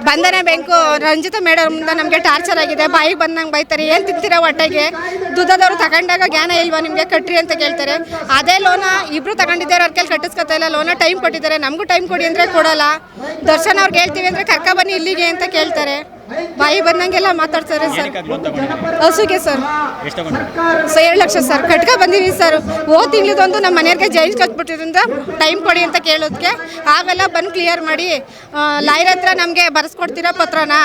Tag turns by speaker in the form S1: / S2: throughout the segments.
S1: ಬಂಧನ ಬ್ಯಾಂಕು ರಂಜಿತಾ ಮೇಡಮ್ದ ನಮಗೆ ಟಾರ್ಚರ್ ಆಗಿದೆ. ಬಾಯಿಗೆ ಬಂದಂಗೆ ಬೈತಾರೆ. ಏನು ತಿಂತೀರಾ ಹೊಟ್ಟೆಗೆ? ದುಡ್ದದವ್ರು ತಗೊಂಡಾಗ ಜ್ಞಾನ ಇಲ್ವಾ ನಿಮಗೆ? ಕಟ್ರಿ ಅಂತ ಕೇಳ್ತಾರೆ. ಅದೇ ಲೋನ ಇಬ್ಬರು ತಗೊಂಡಿದ್ದಾರೆ, ಅವ್ರ ಕೈಲಿ ಕಟ್ಟಿಸ್ಕೊತಾ ಇಲ್ಲ. ಲೋನ ಟೈಮ್ ಕೊಟ್ಟಿದ್ದಾರೆ, ನಮಗೂ ಟೈಮ್ ಕೊಡಿ ಅಂದರೆ ಕೊಡೋಲ್ಲ. ದರ್ಶನ್ ಅವ್ರಿಗೆ ಹೇಳ್ತೀವಿ ಅಂದರೆ ಕರ್ಕ ಬನ್ನಿ ಇಲ್ಲಿಗೆ ಅಂತ ಕೇಳ್ತಾರೆ. ಬಾಯಿ ಬಂದಂಗೆಲ್ಲ ಮಾತಾಡ್ತಾರೆ ಸರ್. ಹಸುಗೆ ಸರ್ 2 ಲಕ್ಷ ಸರ್ ಕಟ್ಕ ಬಂದಿವಿ ಸರ್. ತಿಂಗಳದೊಂದು ನಮ್ಮ ಮನೆಯವ್ರಿಗೆ ಜೈಲ್ ಕಟ್ಬಿಟ್ಟಿದ್ರಿಂದ ಟೈಮ್ ಕೊಡಿ ಅಂತ ಕೇಳೋದಕ್ಕೆ ಆಗೆಲ್ಲ ಬಂದು ಕ್ಲಿಯರ್ ಮಾಡಿ ಲಾಯರ್ ಹತ್ರ ನಮಗೆ ಬರೆಸ್ಕೊಡ್ತೀರಾ ಪತ್ರನ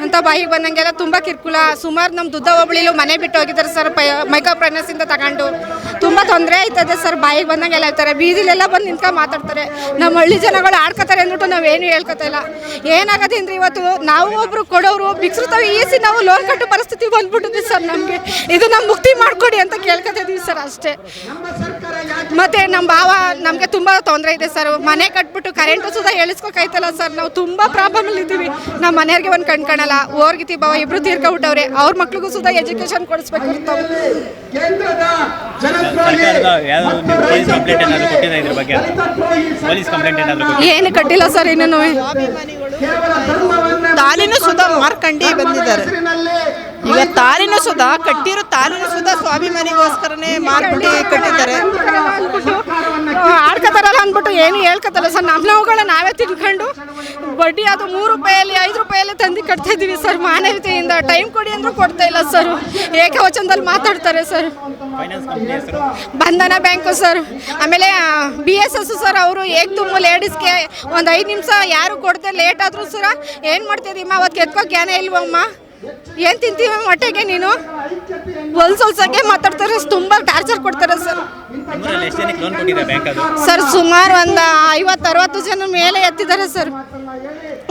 S1: ಅಂತ ಬಾಯಿಗೆ ಬಂದಂಗೆಲ್ಲ ತುಂಬ ಕಿರ್ಕುಳ. ಸುಮಾರು ನಮ್ಮ ದುದ್ದ ಹೋಬಳಿಲು ಮನೆ ಬಿಟ್ಟು ಹೋಗಿದ್ದಾರೆ ಸರ್. ಮೈಕಾ ಪ್ರೈನಸಿಂದ ತಗೊಂಡು ತುಂಬ ತೊಂದರೆ ಆಯ್ತದೆ ಸರ್. ಬಾಯಿಗೆ ಬಂದಂಗೆಲ್ಲ ಹೇಳ್ತಾರೆ. ಬೀದಿಲೆಲ್ಲ ಬಂದು ನಿಂತ್ಕೊಂಡು ಮಾತಾಡ್ತಾರೆ. ನಮ್ಮ ಹಳ್ಳಿ ಜನಗಳು ಆಡ್ಕೊತಾರೆ ಅಂದ್ಬಿಟ್ಟು ನಾವೇನು ಹೇಳ್ಕೊತಾ ಇಲ್ಲ. ಏನಾಗತ್ತೆ ಅಂದರೆ ಇವತ್ತು ನಾವು ಒಬ್ರು ಕೊಡೋರು ಬಿಕ್ಸ್ತಾವೆ ಈಸಿ ನಾವು ಲೋನ್ ಕಟ್ಟೋ ಪರಿಸ್ಥಿತಿ ಬಂದ್ಬಿಟ್ಟಿದ್ವಿ ಸರ್. ನಮಗೆ ಇದು ನಮ್ಮ ಮುಕ್ತಿ ಮಾಡಿಕೊಡಿ ಅಂತ ಕೇಳ್ಕೊತಿದ್ವಿ ಸರ್ ಅಷ್ಟೇ. ಮತ್ತು ನಮ್ಮ ಭಾವ ನಮಗೆ ತುಂಬ ತೊಂದರೆ ಇದೆ ಸರ್. ಮನೆ ಕಟ್ಬಿಟ್ಟು ಕರೆಂಟು ಸುಧಾ ಹೇಳಿಸ್ಕೋಕಾಯ್ತಲ್ಲ ಸರ್. ನಾವು ತುಂಬ ಪ್ರಾಬ್ಲಮಲ್ಲಿ ಇದ್ದೀವಿ. ನಮ್ಮ ಮನೆಯವ್ರಿಗೆ ಒಂದು ಕಣ್ಕಾಣಲ್ಲ. ಓರ್ಗಿತಿ ಭಾವ ಇಬ್ಬರು ತೀರ್ಕೊಬಿಟ್ಟವ್ರೆ. ಅವ್ರ ಮಕ್ಳಿಗೂ ಸುಧಾ ಎಜುಕೇಷನ್ ಕೊಡಿಸ್ಬೇಕು ಇರ್ತಾವೆ. ಏನು ಕಟ್ಟಿಲ್ಲ ಸರ್ ಇನ್ನೂ.
S2: ತಾಲಿನೂ ಸುಧಾ ಮಾರ್ಕಂಡಿ ಬಂದಿದ್ದಾರೆ. ಈಗ ತಾಲಿನೂ ಸುಧಾ ಕಟ್ಟಿರೋ ತಾಲಿನೂ ಸುಧಾ ಸ್ವಾಭಿಮಾನಿಗೋಸ್ಕರನೇ ಮಾರ್ಕಂಡಿ ಕಟ್ಟಿದ್ದಾರೆ.
S1: ಆಡ್ಕೊತಾರಲ್ಲ ಅಂದ್ಬಿಟ್ಟು ಏನು ಹೇಳ್ಕೊತಲ್ಲ ಸರ್. ನಮ್ಮ ನೋವುಗಳನ್ನ ನಾವೇ ತಿನ್ಕೊಂಡು ಬಡ್ಡಿ ಅದು 3 ರೂಪಾಯಲ್ಲಿ 5 ರೂಪಾಯಲ್ಲಿ ತಂದು ಕಟ್ತಾ ಇದ್ದೀವಿ ಸರ್. ಮಾನವೀಯತೆಯಿಂದ ಟೈಮ್ ಕೊಡಿ ಅಂದ್ರೂ ಕೊಡ್ತಾ ಇಲ್ಲ ಸರ್. ಏಕವಚನದಲ್ಲಿ ಮಾತಾಡ್ತಾರೆ ಸರ್. ಬಂಧನ ಬ್ಯಾಂಕು ಸರ್. ಆಮೇಲೆ BSS ಸರ್ ಅವರು ತುಂಬ ಲೇಡೀಸ್ಗೆ ಒಂದು 5 ನಿಮಿಷ ಯಾರು ಕೊಡದೆ ಲೇಟ್ ಆದರೂ ಸರ ಏನು ಮಾಡ್ತಿದ್ದೀಮ್ಮ ಅವತ್ತು ಎತ್ಕೋ ಜ್ಞಾನ ಇಲ್ವಮ್ಮ? ಏನು ತಿಂತೀವಿ ಹೊಟ್ಟೆಗೆ ನೀನು? ಹೊಲ್ಸೊಲ್ಸಕ್ಕೆ ಮಾತಾಡ್ತಾರೆ. ತುಂಬ ಟಾರ್ಚರ್ ಕೊಡ್ತಾರೆ ಸರ್. ಸರ್ ಸುಮಾರು ಒಂದು 50-60 ಜನ ಮೇಲೆ ಎತ್ತಿದ್ದಾರೆ ಸರ್.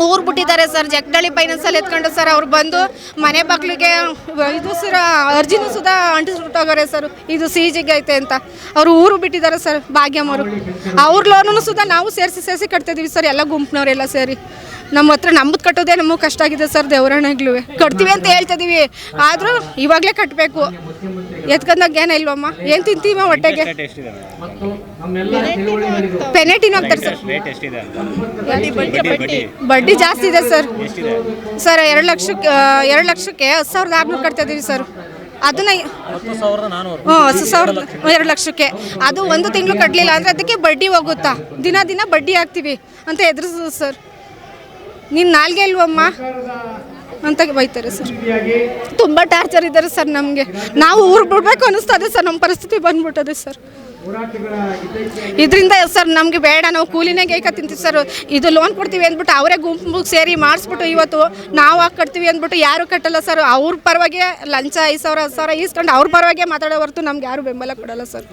S1: ಊರು ಬಿಟ್ಟಿದ್ದಾರೆ ಸರ್. ಜಗದಳ್ಳಿ ಫೈನಾನ್ಸಲ್ಲಿ ಎತ್ಕೊಂಡು ಸರ್ ಅವ್ರು ಬಂದು ಮನೆ ಬಾಗಿಲಿಗೆ ಇದು ಸರ್ ಅರ್ಜಿನೂ ಸುಧಾ ಅಂಟಿಸ್ಬಿಟ್ಟೋಗಾರೆ ಸರ್. ಇದು CGಗೆ ಐತೆ ಅಂತ ಅವರು ಊರು ಬಿಟ್ಟಿದ್ದಾರೆ ಸರ್. ಭಾಗ್ಯಮ್ಮವರು ಅವ್ರ ಲೋನೂ ಸುಧಾ ನಾವು ಸೇರಿಸಿ ಕಟ್ತಿದ್ದೀವಿ ಸರ್. ಎಲ್ಲ ಗುಂಪಿನವರೆಲ್ಲ ಸೇರಿ ನಮ್ಮ ಹತ್ರ ನಮ್ಮದು ಕಟ್ಟೋದೇ ನಮಗೆ ಕಷ್ಟ ಆಗಿದೆ ಸರ್. ದೇವರಣೆಗಳು ಕಟ್ತೀವಿ ಅಂತ ಹೇಳ್ತಿದ್ದೀವಿ, ಆದರೂ ಇವಾಗಲೇ ಕಟ್ಟಬೇಕು. ಎತ್ಕೊಂಡಾಗ ಏನ ಇಲ್ವಮ್ಮ? ಏನು ತಿಂತೀವ ಹೊಟ್ಟೆಗೆ? ಪೆನೆಟಿನೂ ಆಗ್ತಾರೆ ಸರ್. ಬಡ್ಡಿ ಜಾಸ್ತಿ ಇದೆ ಸರ್. ಸರ್ 2 ಲಕ್ಷಕ್ಕೆ 10,600 ಕಟ್ತಾ ಇದ್ದೀವಿ ಸರ್. ಅದನ್ನ 2 ಲಕ್ಷಕ್ಕೆ ಅದು 1 ತಿಂಗಳು ಕಟ್ಟಲಿಲ್ಲ ಅಂದರೆ ಅದಕ್ಕೆ ಬಡ್ಡಿ ಹೋಗುತ್ತಾ? ದಿನ ಬಡ್ಡಿ ಹಾಕ್ತೀವಿ ಅಂತ ಎದುರಿಸೋದು ಸರ್. ನೀನು ನಾಲ್ಗೆ ಇಲ್ವಮ್ಮ ಅಂತ ಬೈತಾರೆ ಸರ್. ತುಂಬ ಟಾರ್ಚರ್ ಇದ್ದಾರೆ ಸರ್ ನಮಗೆ. ನಾವು ಊರು ಬಿಡಬೇಕು ಅನ್ನಿಸ್ತದೆ ಸರ್. ನಮ್ಮ ಪರಿಸ್ಥಿತಿ ಬಂದ್ಬಿಟ್ಟದೆ ಸರ್. ಇದರಿಂದ ಸರ್ ನಮಗೆ ಬೇಡ, ನಾವು ಕೂಲಿನೇ ಗೈಕ ತಿಂತೀವಿ ಸರ್. ಇದು ಲೋನ್ ಕೊಡ್ತೀವಿ ಅಂದ್ಬಿಟ್ಟು ಅವರೇ ಗುಂಪು ಸೇರಿ ಮಾಡಿಸ್ಬಿಟ್ಟು ಇವತ್ತು ನಾವು ಹಾಕಿ ಕಟ್ತೀವಿ ಅಂದ್ಬಿಟ್ಟು ಯಾರು ಕಟ್ಟಲ್ಲ ಸರ್. ಅವ್ರ ಪರವಾಗಿ ಲಂಚ 5,000 10,000 ಈಸ್ಕೊಂಡು ಅವ್ರ ಪರವಾಗಿ ಮಾತಾಡೋ ಹೊರತು ನಮ್ಗೆ ಯಾರು ಬೆಂಬಲ ಕೊಡಲ್ಲ ಸರ್.